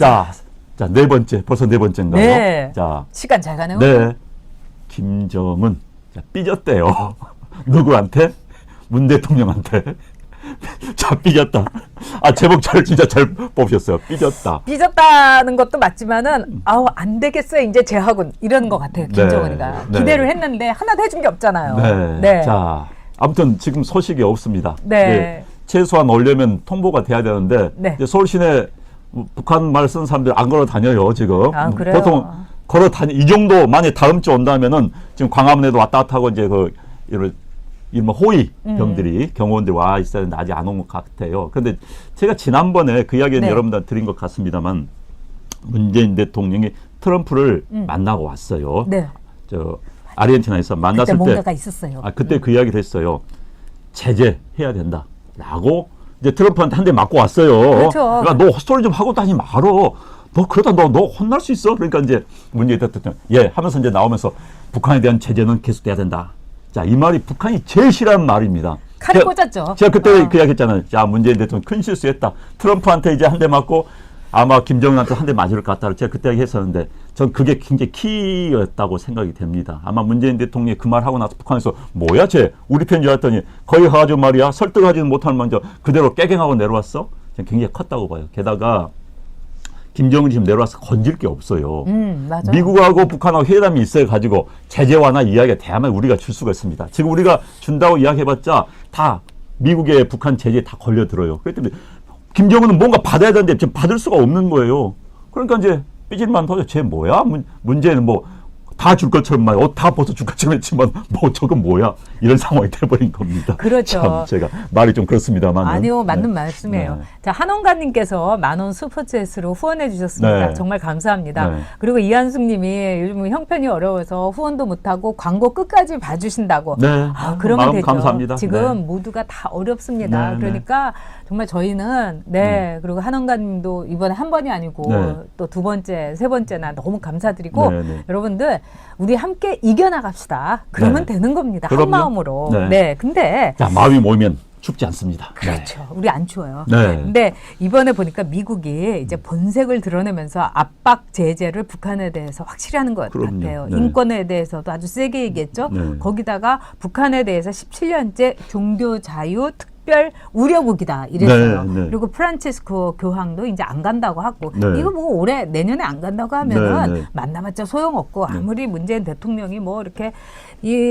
자, 네 번째. 벌써 네 번째인가요? 네. 자, 시간 잘 가네요. 네. 김정은 삐졌대요. 누구한테? 문 대통령한테. 자, 삐졌다. 제목 진짜 잘 뽑으셨어요. 삐졌다. 삐졌다는 것도 맞지만은 안 되겠어요. 이제 제 학은 이런 것 같아요. 김정은이가 네. 기대를 했는데 하나도 해준 게 없잖아요. 네. 네. 자, 아무튼 지금 소식이 없습니다. 네. 최소한 오려면 통보가 돼야 되는데 네. 이제 서울 시내 북한 말 쓰는 사람들 안 걸어 다녀요 지금. 그래요? 보통 걸어 다니 이 정도 만약 다음 주 온다면은 지금 광화문에도 왔다 갔다 하고 이제 이런 호위 병들이 경호원들이 와 있어야 되는데 아직 안 온 것 같아요. 그런데 제가 지난번에 그 이야기는 네. 여러분들 드린 것 같습니다만 문재인 대통령이 트럼프를 만나고 왔어요. 네. 아르헨티나에서 만났을 그때 때 뭔가가 있었어요. 그때 그 이야기를 했어요. 제재해야 된다라고 이제 트럼프한테 한 대 맞고 왔어요. 그렇죠. 그러니까 너 헛소리 좀 하고 다니지 말어. 너 그러다 너 혼날 수 있어. 그러니까 이제 문재인 대통령 하면서 이제 나오면서 북한에 대한 제재는 계속돼야 된다. 자, 이 말이 북한이 제일 싫어하는 말입니다. 칼을 꽂았죠. 제가 그때 그 이야기 했잖아요. 자, 문재인 대통령 큰 실수했다. 트럼프한테 이제 한 대 맞고 아마 김정은한테 한 대 맞을 것 같다. 제가 그때 얘기했었는데 전 그게 굉장히 키였다고 생각이 됩니다. 아마 문재인 대통령이 그 말 하고 나서 북한에서 뭐야 쟤 우리 편인 줄 알았더니 거기 가가지고 말이야 설득하지는 못하는 먼저 그대로 깨갱하고 내려왔어. 저는 굉장히 컸다고 봐요. 게다가 김정은이 지금 내려와서 건질 게 없어요. 맞아요. 미국하고 북한하고 회담이 있어가지고 제재 완화 이야기가 돼야만 우리가 줄 수가 있습니다. 지금 우리가 준다고 이야기해봤자 다 미국의 북한 제재에 다 걸려들어요. 그렇기 때문에 김정은은 뭔가 받아야 되는데 지금 받을 수가 없는 거예요. 그러니까 이제 삐질만 더죠. 쟤 뭐야? 문제는 뭐 다 줄 것처럼 말 옷 다 벗어 줄 것처럼 했지만 뭐 저건 뭐야? 이런 상황이 돼버린 겁니다. 그렇죠. 참 제가 말이 좀 그렇습니다만. 아니요, 맞는 말씀이에요. 네. 자, 한원가님께서 10,000원 슈퍼챗으로 후원해 주셨습니다. 네. 정말 감사합니다. 네. 그리고 이한숙님이 요즘 형편이 어려워서 후원도 못하고 광고 끝까지 봐주신다고. 네. 그러면 마음 되죠. 감사합니다. 지금 네. 모두가 다 어렵습니다. 네, 그러니까 정말 저희는 그리고 한원가님도 이번에 한 번이 아니고 네. 또 두 번째, 세 번째나 너무 감사드리고 네, 네. 여러분들 우리 함께 이겨나갑시다. 그러면 네. 되는 겁니다. 그럼요. 한 마음으로. 네. 근데 자, 마음이 모이면 춥지 않습니다. 그렇죠. 우리 안 추워요. 네. 근데 이번에 보니까 미국이 이제 본색을 드러내면서 압박 제재를 북한에 대해서 확실히 하는 것 그럼요. 같아요. 네. 인권에 대해서도 아주 세게 얘기했죠. 네. 거기다가 북한에 대해서 17년째 종교 자유 특별 우려국이다 이랬어요. 네, 네. 그리고 프란치스코 교황도 이제 안 간다고 하고 네. 이거 뭐 올해 내년에 안 간다고 하면은 네, 네. 만나봤자 소용없고 아무리 문재인 대통령이 뭐 이렇게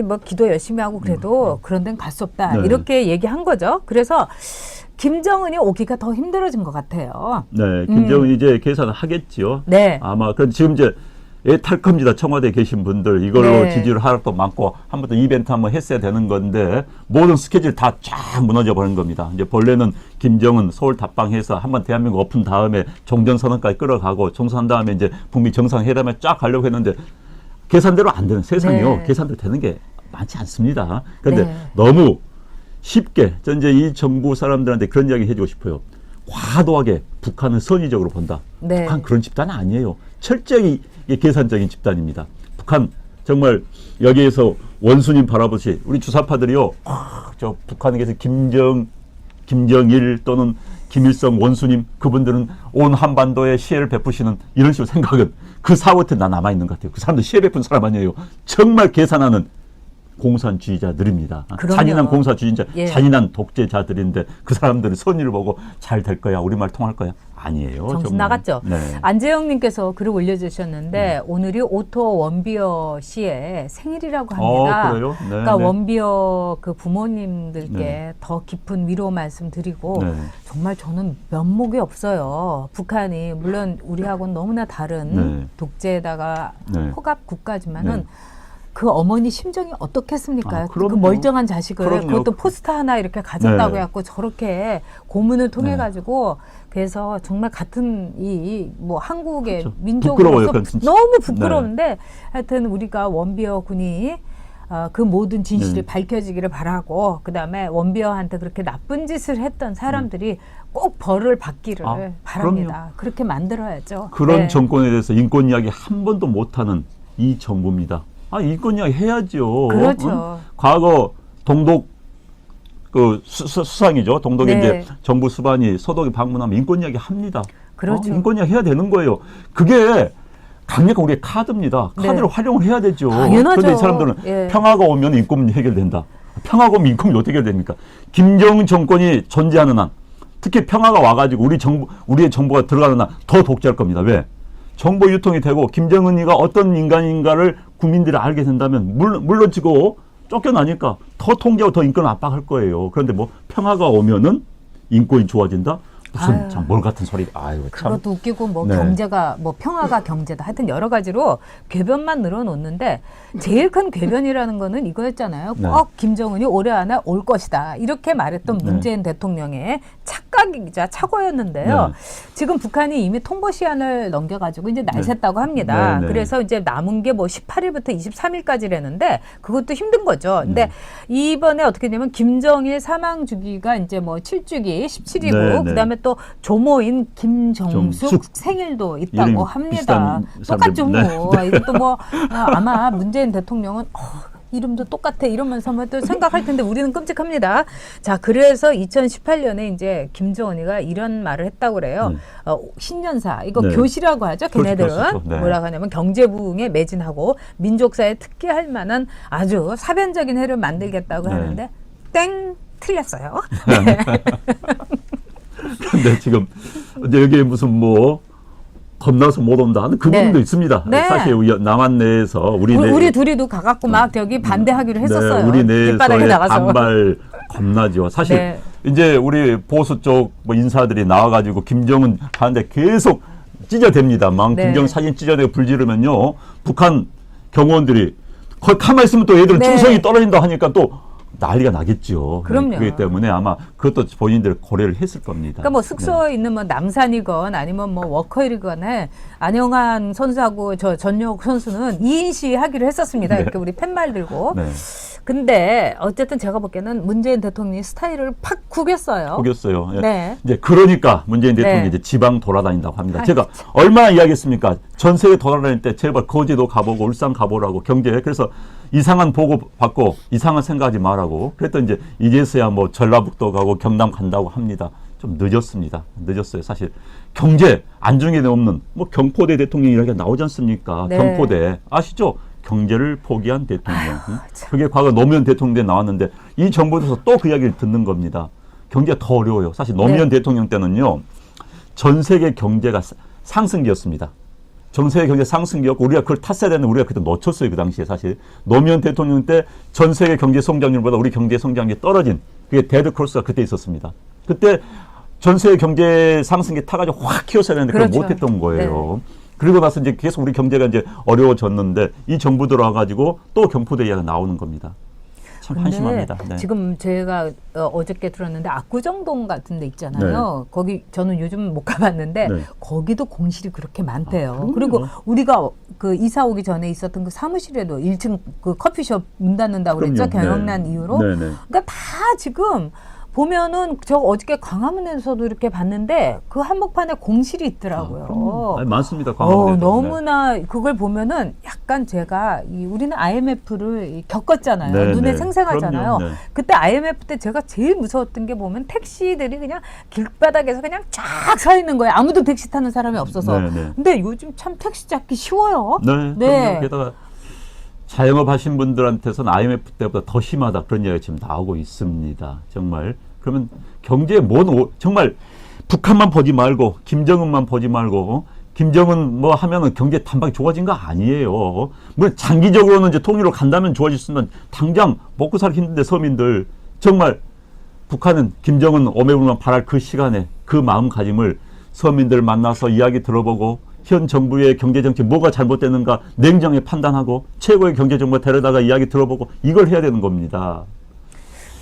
뭐 기도 열심히 하고 그래도 그런 데는 갈 수 없다 네. 이렇게 얘기한 거죠. 그래서 김정은이 오기가 더 힘들어진 것 같아요. 네, 김정은 이제 계산을 하겠지요. 네. 아마 그 지금 이제 애탈 겁니다. 청와대에 계신 분들 이걸로 네. 지지를 하락도 많고 한 번 더 이벤트 한번 했어야 되는 건데 모든 스케줄 다 쫙 무너져 버린 겁니다. 이제 본래는 김정은 서울 답방해서 한번 대한민국 엎은 다음에 종전선언까지 끌어가고 종선한 다음에 이제 북미 정상회담에 쫙 가려고 했는데 계산대로 안 되는 세상이요. 네. 계산대로 되는 게 많지 않습니다. 그런데 네. 너무 쉽게 전 이제 이 정부 사람들한테 그런 이야기 해주고 싶어요. 과도하게 북한을 선의적으로 본다. 네. 북한 그런 집단은 아니에요. 철저히 계산적인 집단입니다. 북한 정말 여기에서 원수님 바라보시 우리 주사파들이요. 저 북한에 계신 김정일 또는 김일성 원수님 그분들은 온 한반도에 시혜를 베푸시는 이런 식으로 생각은 그 사고한테 나 남아있는 것 같아요. 그 사람들 시혜 베푼 사람 아니에요. 정말 계산하는 공산주의자들입니다. 그럼요. 잔인한 공산주의자, 예. 잔인한 독재자들인데 그 사람들이 선의를 보고 잘 될 거야, 우리말 통할 거야. 아니에요. 정신 정말. 나갔죠. 네. 안재영님께서 글을 올려주셨는데 오늘이 오토 원비어 씨의 생일이라고 합니다. 그래요? 네, 그러니까 네. 원비어 그 부모님들께 네. 더 깊은 위로 말씀드리고 네. 정말 저는 면목이 없어요. 북한이 물론 우리하고는 너무나 다른 네. 독재에다가 네. 포갑 국가지만은 네. 그 어머니 심정이 어떻겠습니까? 그 그럼요. 멀쩡한 자식을 그럼요. 그것도 포스터 하나 이렇게 가졌다고 네. 해갖고 저렇게 고문을 통해 가지고 그래서 정말 같은 이 뭐 한국의 그렇죠. 민족으로서 부끄러워요, 그건 진짜. 너무 부끄러운데 하여튼 우리가 원비어 군이 그 모든 진실이 네. 밝혀지기를 바라고 그다음에 원비어한테 그렇게 나쁜 짓을 했던 사람들이 꼭 벌을 받기를 바랍니다. 그럼요. 그렇게 만들어야죠. 그런 네. 정권에 대해서 인권 이야기 한 번도 못하는 이 정부입니다. 인권 이야기 해야죠. 그렇죠. 과거 동독 수상이죠. 동독에 네. 이제 정부 수반이 서독에 방문하면 인권 이야기 합니다. 그렇죠. 인권이야 해야 되는 거예요. 그게 강력한 우리의 카드입니다. 카드를 네. 활용을 해야 되죠. 당연하죠. 그런데 이 사람들은 예. 평화가 오면 인권이 해결된다. 평화가 오면 인권이 어떻게 해결됩니까? 김정은 정권이 존재하는 한, 특히 평화가 와가지고 우리의 정보가 들어가는 한 더 독재할 겁니다. 왜? 정보 유통이 되고 김정은이가 어떤 인간인가를 국민들이 알게 된다면 물론치고 쫓겨나니까 더 통제하고 더 인권을 압박할 거예요. 그런데 뭐 평화가 오면은 인권이 좋아진다? 무슨 참 뭘 같은 소리. 아유 참. 그것도 웃기고 뭐 네. 경제가 뭐 평화가 경제다. 하여튼 여러 가지로 궤변만 늘어놓는데 제일 큰 궤변이라는 거는 이거였잖아요. 네. 꼭 김정은이 올해 안에 올 것이다. 이렇게 말했던 네. 문재인 대통령의 착각이자 착오였는데요. 네. 지금 북한이 이미 통보 시한을 넘겨가지고 이제 날 샜다고 합니다. 네, 네. 그래서 이제 남은 게 뭐 18일부터 23일까지라는데 그것도 힘든 거죠. 근데 이번에 어떻게 되냐면 김정일 사망 주기가 이제 뭐 7주기 17이고 네, 네. 그다음에 또 조모인 김정숙 정숙. 생일도 이름이 있다고 합니다. 비슷한 똑같죠 사람들. 뭐. 이것도 뭐 아마 문재인 대통령은 이름도 똑같아 이러면서 뭐 또 생각할 텐데 우리는 끔찍합니다. 자, 그래서 2018년에 이제 김정은이가 이런 말을 했다고 그래요. 신년사 이거 네. 교시라고 하죠. 걔네들은 교시죠. 네. 뭐라고 하냐면 경제 부흥에 매진하고 민족사에 특기할 만한 아주 사변적인 해를 만들겠다고 네. 하는데 땡 틀렸어요. 근데 지금 이제 여기에 무슨 뭐 겁나서 못 온다 하는 그 네. 부분도 있습니다. 네. 사실 남한 내에서 우리 둘이도 가갖고 막 저기 반대하기로 했었어요. 네, 우리 길바닥에 내에서의 나가서. 반발 겁나죠. 사실 네. 이제 우리 보수 쪽 뭐 인사들이 나와가지고 김정은 하는데 계속 찢어댑니다. 막 네. 김정은 사진 찢어대고 불지르면요. 북한 경호원들이 거기 가만히 있으면 또 얘들은 네. 충성이 떨어진다 하니까 또 난리가 나겠죠. 그럼요. 그렇기 때문에 아마 그것도 본인들 고려를 했을 겁니다. 그러니까 뭐 숙소에 있는 뭐 남산이건 아니면 뭐 워커힐이건 안영환 선수하고 저 전역 선수는 2인 시 하기로 했었습니다. 네. 이렇게 우리 팻말 들고. 네. 근데 어쨌든 제가 보기에는 문재인 대통령이 스타일을 팍 구겼어요. 보겠어요. 예. 네. 이제 그러니까 문재인 대통령이 네. 이제 지방 돌아다닌다고 합니다. 아이, 제가 얼마나 이야기했습니까? 전 세계 돌아다닐 때 제발 거제도 가보고 울산 가보라고 경제. 그래서 이상한 보고 받고 이상한 생각하지 말라고. 그랬더니 이제서야 뭐 전라북도 가고 경남 간다고 합니다. 좀 늦었습니다. 늦었어요. 사실 경제 안중에 없는 뭐 경포대 대통령이라고 나오지 않습니까? 네. 경포대 아시죠? 경제를 포기한 대통령. 응? 참. 그게 과거 노무현 대통령 때 나왔는데 이 정부에서 또 그 이야기를 듣는 겁니다. 경제가 더 어려워요. 사실 노무현 네. 대통령 때는요. 전 세계 경제가 상승기였습니다. 전 세계 경제 상승기였고 우리가 그걸 탔어야 되는데 우리가 그때 놓쳤어요. 그 당시에 사실. 노무현 대통령 때 전 세계 경제 성장률보다 우리 경제 성장률이 떨어진 그게 데드 크로스가 그때 있었습니다. 그때 전 세계 경제 상승기 타가지고 확 키웠어야 되는데 그걸 그렇죠. 못했던 거예요. 그리고 나서 이제 계속 우리 경제가 이제 어려워졌는데 이 정부 들어와가지고 또 경포대 이야기가 나오는 겁니다. 참 근데 한심합니다. 네. 지금 제가 어저께 들었는데 압구정동 같은 데 있잖아요. 거기 저는 요즘 못 가봤는데 네. 거기도 공실이 그렇게 많대요. 그럼요. 그리고 우리가 그 이사 오기 전에 있었던 그 사무실에도 1층 그 커피숍 문 닫는다고 그랬죠. 그럼요. 경영난 네. 이후로. 네, 네. 그러니까 다 지금 보면은 저 어저께 광화문에서도 이렇게 봤는데 그 한복판에 공실이 있더라고요. 아니, 많습니다. 광화문에도. 네. 너무나 그걸 보면은 약간 제가 우리는 IMF를 겪었잖아요. 네, 눈에 네. 생생하잖아요. 그럼요. 네. 그때 IMF 때 제가 제일 무서웠던 게 보면 택시들이 그냥 길바닥에서 그냥 쫙 서 있는 거예요. 아무도 택시 타는 사람이 없어서. 네, 네. 근데 요즘 참 택시 잡기 쉬워요. 네. 네. 그럼요. 게다가 자영업 하신 분들한테서는 IMF 때보다 더 심하다. 그런 이야기가 지금 나오고 있습니다. 정말. 그러면 경제에 정말 북한만 보지 말고 김정은만 보지 말고 김정은 뭐 하면은 경제 단박에 좋아진 거 아니에요. 물론 장기적으로는 이제 통일로 간다면 좋아질 수 있는 당장 먹고 살기 힘든데 서민들 정말 북한은 김정은 오매불만 바랄 그 시간에 그 마음가짐을 서민들 만나서 이야기 들어보고 현 정부의 경제정책 뭐가 잘못되는가 냉정히 판단하고 최고의 경제정보 데려다가 이야기 들어보고 이걸 해야 되는 겁니다.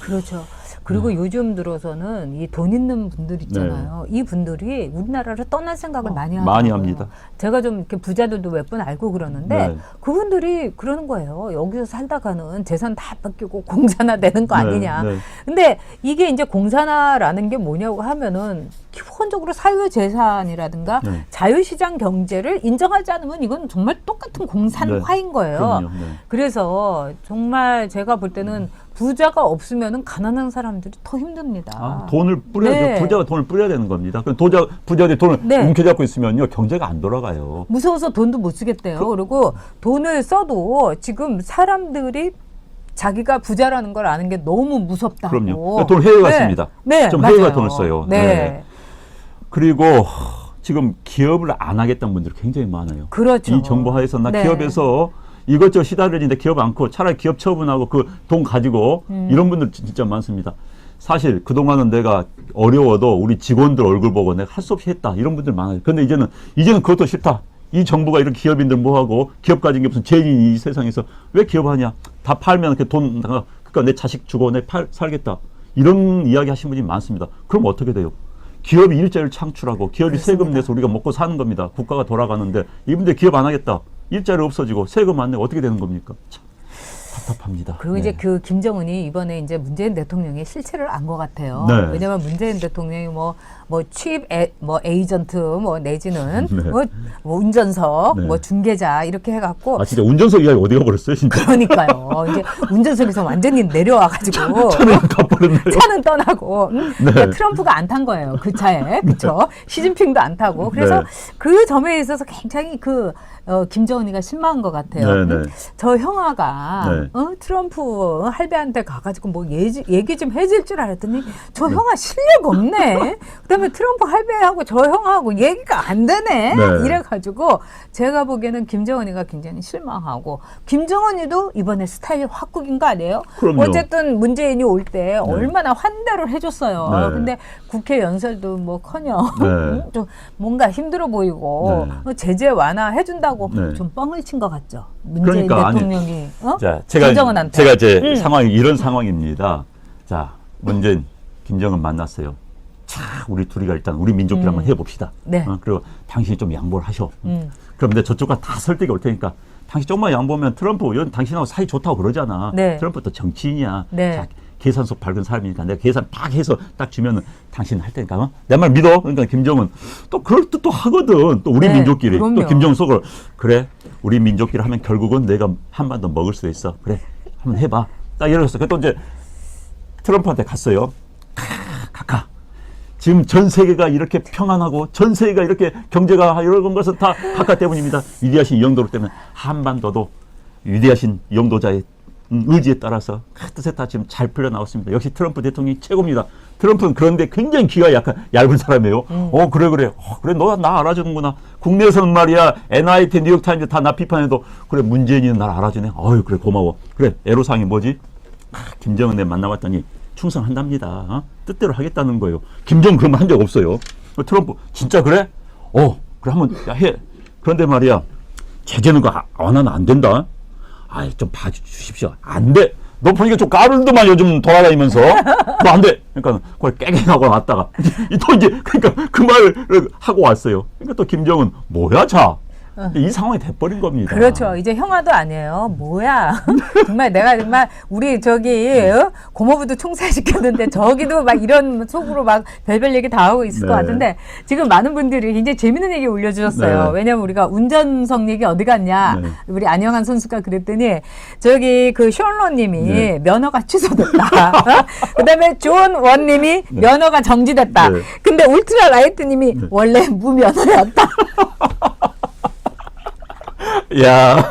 그렇죠. 그리고 요즘 들어서는 이 돈 있는 분들 있잖아요. 이 분들이 우리나라를 떠날 생각을 많이 하더라고요. 많이 합니다. 제가 좀 이렇게 부자들도 몇 분 알고 그러는데 네. 그분들이 그러는 거예요. 여기서 살다가는 재산 다 뺏기고 공산화 되는 거 네, 아니냐. 네. 근데 이게 이제 공산화라는 게 뭐냐고 하면은 기본적으로 사유재산이라든가 네. 자유시장 경제를 인정하지 않으면 이건 정말 똑같은 공산화인 거예요. 그럼요. 네. 그래서 정말 제가 볼 때는 부자가 없으면은 가난한 사람들이 더 힘듭니다. 돈을 뿌려야 네. 부자가 돈을 뿌려야 되는 겁니다. 그럼 부자들이 돈을 네. 움켜잡고 있으면요 경제가 안 돌아가요. 무서워서 돈도 못 쓰겠대요. 그리고 돈을 써도 지금 사람들이 자기가 부자라는 걸 아는 게 너무 무섭다고. 그럼요. 돈 해외가 씁니다. 네, 좀 맞아요. 해외가 돈을 써요. 네. 네. 그리고 지금 기업을 안 하겠다는 분들이 굉장히 많아요. 그렇죠. 이 정부 하에서 나 네. 기업에서 이것저것 시달리는데 기업 않고 차라리 기업 처분하고 그 돈 가지고 이런 분들 진짜 많습니다. 사실 그동안은 내가 어려워도 우리 직원들 얼굴 보고 내가 할 수 없이 했다. 이런 분들 많아요. 근데 이제는 그것도 싫다. 이 정부가 이렇게 기업인들 뭐하고 기업 가진 게 무슨 죄인이 이 세상에서 왜 기업하냐. 다 팔면 그 돈, 그러니까 내 자식 주고 내 살겠다. 이런 이야기 하시는 분이 많습니다. 그럼 어떻게 돼요? 기업이 일자리를 창출하고 기업이 그렇습니다. 세금 내서 우리가 먹고 사는 겁니다. 국가가 돌아가는데 이분들 기업 안 하겠다. 일자리 없어지고 세금 안 내고 어떻게 되는 겁니까? 참 답답합니다. 그리고 네. 이제 그 김정은이 이번에 이제 문재인 대통령의 실체를 안 것 같아요. 네. 왜냐하면 문재인 대통령이 뭐 취입 에이전트 내지는 네. 뭐 운전석, 네. 뭐 중개자 이렇게 해갖고 진짜 운전석 이야기 어디가 버렸어요, 진짜? 그러니까요. 이제 운전석에서 완전히 내려와가지고 차는 가버렸네요. 차는 떠나고 네. 그러니까 트럼프가 안 탄 거예요. 그 차에. 그렇죠. 시진핑도 안 타고. 그래서 네. 그 점에 있어서 굉장히 김정은이가 실망한 것 같아요. 네, 네. 저 형아가 네. 트럼프 할배한테 가가지고 뭐 얘기 좀 해줄 줄 알았더니 저 형아 실력 없네. 그다음에 트럼프 할배하고 저 형하고 얘기가 안 되네. 네. 이래가지고 제가 보기에는 김정은이가 굉장히 실망하고 김정은이도 이번에 스타일 확 꾸긴 거 아니에요? 그럼요. 어쨌든 문재인이 올 때 얼마나 환대를 해줬어요. 네. 근데 국회 연설도 뭐커녕 네. 좀 뭔가 힘들어 보이고 네. 제재 완화해준다고 네. 좀 뻥을 친 것 같죠. 문재인 그러니까 대통령이 자, 김정은한테. 제가 이제 상황이 이런 상황입니다. 자, 문재인, 김정은 만났어요. 자, 우리 둘이가 일단 우리 민족끼리 한번 해봅시다. 네. 그리고 당신이 좀 양보를 하셔. 그럼 내 저쪽과 다 설득이 올 테니까 당신 조금만 양보하면 트럼프 당신하고 사이 좋다고 그러잖아. 네. 트럼프 또 정치인이야. 네. 자, 계산서 밝은 사람이니까 내가 계산 딱 해서 딱 주면은 당신 할 테니까 내 말 믿어. 그러니까 김정은 또 그럴 듯 또 하거든. 또 우리 네, 민족끼리 그럼요. 또 김정은 속으로 그래 우리 민족끼리 하면 결국은 내가 한반 더 먹을 수 있어. 그래 한번 해봐. 딱 이러셨어. 그또 이제 트럼프한테 갔어요. 카카. 지금 전 세계가 이렇게 평안하고 전 세계가 이렇게 경제가 이런 것은 다 카카 때문입니다. 위대하신 이영도 때문에 한반도도 위대하신 이영도자의 의지에 따라서 뜻에 다 지금 잘 풀려 나왔습니다. 역시 트럼프 대통령이 최고입니다. 트럼프는 그런데 굉장히 귀가 얇은 사람이에요. 그래. 그래, 너 나 알아주는구나. 국내에서는 말이야, NIT, 뉴욕타임즈 다 나 비판해도, 그래, 문재인이는 날 알아주네. 어유 그래, 고마워. 그래, 애로사항이 뭐지? 김정은 내 만나봤더니 충성한답니다. 뜻대로 하겠다는 거예요. 김정은 그런 말 한 적 없어요. 트럼프, 진짜 그래? 그래, 한번 해. 그런데 말이야, 제재는 거 완화는 안 된다. 아이, 좀 봐주십시오. 안 돼. 너 보니까 좀 까불더만 요즘 돌아다니면서. 너 안 돼. 그러니까 그걸 깨갱하고 왔다가. 또 이제, 그러니까 그 말을 하고 왔어요. 그러니까 또 김정은, 뭐야, 자. 이 상황이 돼버린 겁니다. 그렇죠. 이제 형아도 아니에요. 뭐야. 정말 내가 정말 우리 고모부도 총살시켰는데 저기도 막 이런 속으로 막 별별 얘기 다 하고 있을 네. 것 같은데 지금 많은 분들이 굉장히 재밌는 얘기 올려주셨어요. 네. 왜냐면 우리가 운전석 얘기 어디 갔냐. 네. 우리 안영환 선수가 그랬더니 저기 그 션로님이 네. 면허가 취소됐다. 그다음에 존 원님이 면허가 정지됐다. 네. 근데 울트라 라이트님이 원래 무면허였다. 야.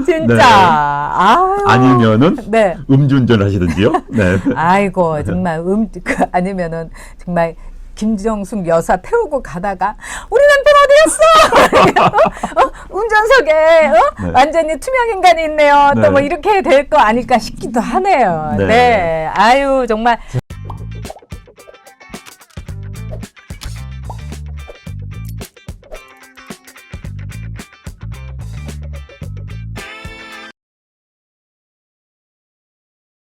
진짜. 네. 아유. 아니면은 네. 음주운전 하시든지요. 네. 아이고 정말 아니면은 정말 김정숙 여사 태우고 가다가 우리 남편 어디였어? 운전석에 네. 완전히 투명 인간이 있네요. 네. 또 뭐 이렇게 될 거 아닐까 싶기도 하네요. 네. 네. 아유 정말.